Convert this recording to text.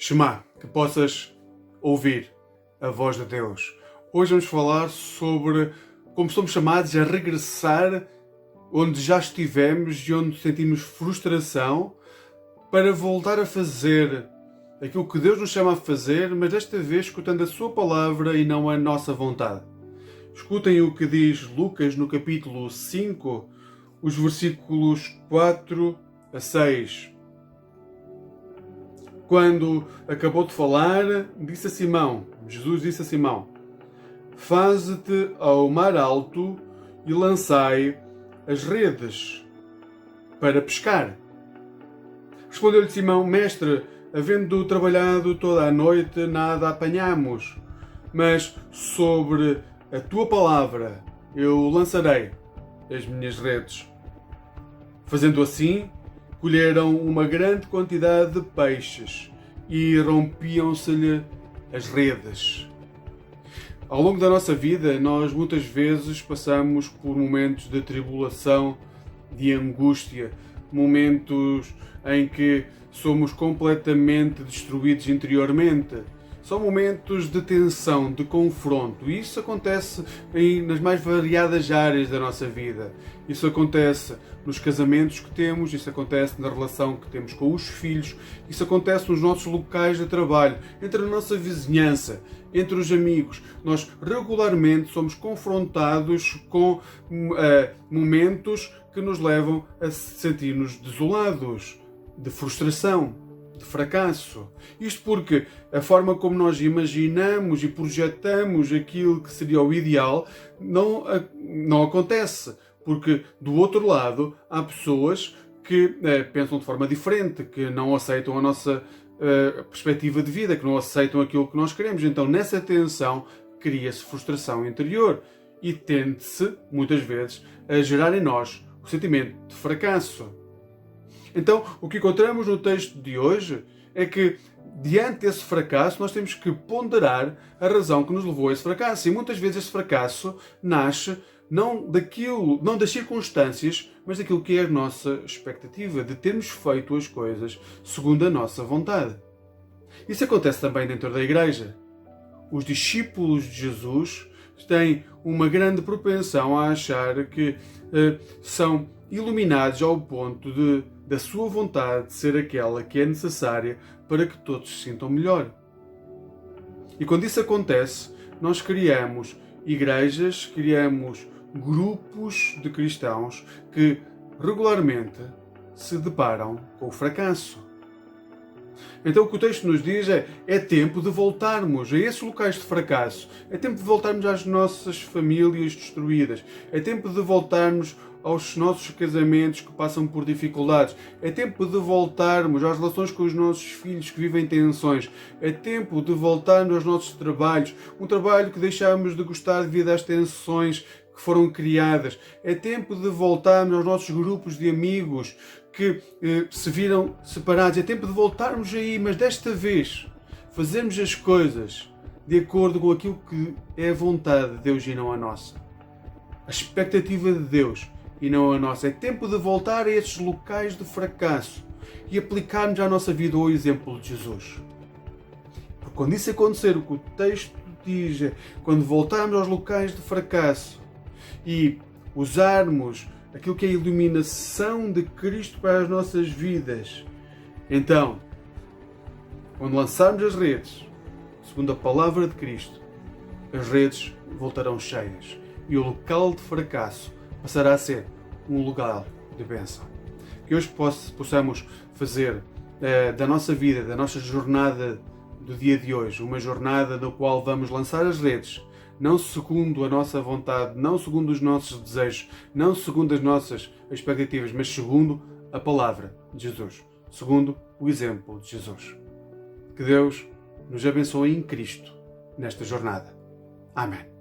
Shema, que possas ouvir a voz de Deus. Hoje vamos falar sobre como somos chamados a regressar onde já estivemos e onde sentimos frustração para voltar a fazer aquilo que Deus nos chama a fazer, mas desta vez escutando a sua palavra e não a nossa vontade. Escutem o que diz Lucas no capítulo 5, os versículos 4 a 6. Quando acabou de falar, disse a Simão, Jesus disse a Simão: faze-te ao mar alto e lançai as redes para pescar. Respondeu-lhe Simão: Mestre, havendo trabalhado toda a noite, nada apanhamos, mas sobre a tua palavra eu lançarei as minhas redes. Fazendo assim, colheram uma grande quantidade de peixes e rompiam-se-lhe as redes. Ao longo da nossa vida, nós muitas vezes passamos por momentos de tribulação, de angústia, momentos em que somos completamente destruídos interiormente. São momentos de tensão, de confronto. E isso acontece nas mais variadas áreas da nossa vida. Isso acontece nos casamentos que temos, isso acontece na relação que temos com os filhos, isso acontece nos nossos locais de trabalho, entre a nossa vizinhança, entre os amigos. Nós regularmente somos confrontados com momentos que nos levam a sentir-nos desolados, de frustração, de fracasso. Isto porque a forma como nós imaginamos e projetamos aquilo que seria o ideal não acontece. Porque do outro lado há pessoas que pensam de forma diferente, que não aceitam a nossa perspectiva de vida, que não aceitam aquilo que nós queremos. Então nessa tensão cria-se frustração interior e tende-se, muitas vezes, a gerar em nós o sentimento de fracasso. Então, o que encontramos no texto de hoje é que, diante desse fracasso, nós temos que ponderar a razão que nos levou a esse fracasso. E muitas vezes esse fracasso nasce não das circunstâncias, mas daquilo que é a nossa expectativa, de termos feito as coisas segundo a nossa vontade. Isso acontece também dentro da igreja. Os discípulos de Jesus têm uma grande propensão a achar que são iluminados ao ponto da sua vontade de ser aquela que é necessária para que todos se sintam melhor. E quando isso acontece, nós criamos igrejas, criamos grupos de cristãos que regularmente se deparam com o fracasso. Então o que o texto nos diz é tempo de voltarmos a esses locais de fracasso, é tempo de voltarmos às nossas famílias destruídas, é tempo de voltarmos aos nossos casamentos que passam por dificuldades, é tempo de voltarmos às relações com os nossos filhos que vivem tensões, é tempo de voltarmos aos nossos trabalhos, um trabalho que deixámos de gostar devido às tensões que foram criadas, é tempo de voltarmos aos nossos grupos de amigos que se viram separados, é tempo de voltarmos aí, mas desta vez fazermos as coisas de acordo com aquilo que é a vontade de Deus e não a nossa. A expectativa de Deus e não a nossa. É tempo de voltar a esses locais de fracasso e aplicarmos à nossa vida o exemplo de Jesus. Porque quando isso acontecer, o que o texto diz é, quando voltarmos aos locais de fracasso e usarmos aquilo que é a iluminação de Cristo para as nossas vidas, então, quando lançarmos as redes, segundo a palavra de Cristo, as redes voltarão cheias e o local de fracasso passará a ser um lugar de bênção. Que hoje possamos fazer da nossa vida, da nossa jornada do dia de hoje, uma jornada na qual vamos lançar as redes, não segundo a nossa vontade, não segundo os nossos desejos, não segundo as nossas expectativas, mas segundo a palavra de Jesus, segundo o exemplo de Jesus. Que Deus nos abençoe em Cristo nesta jornada. Amém.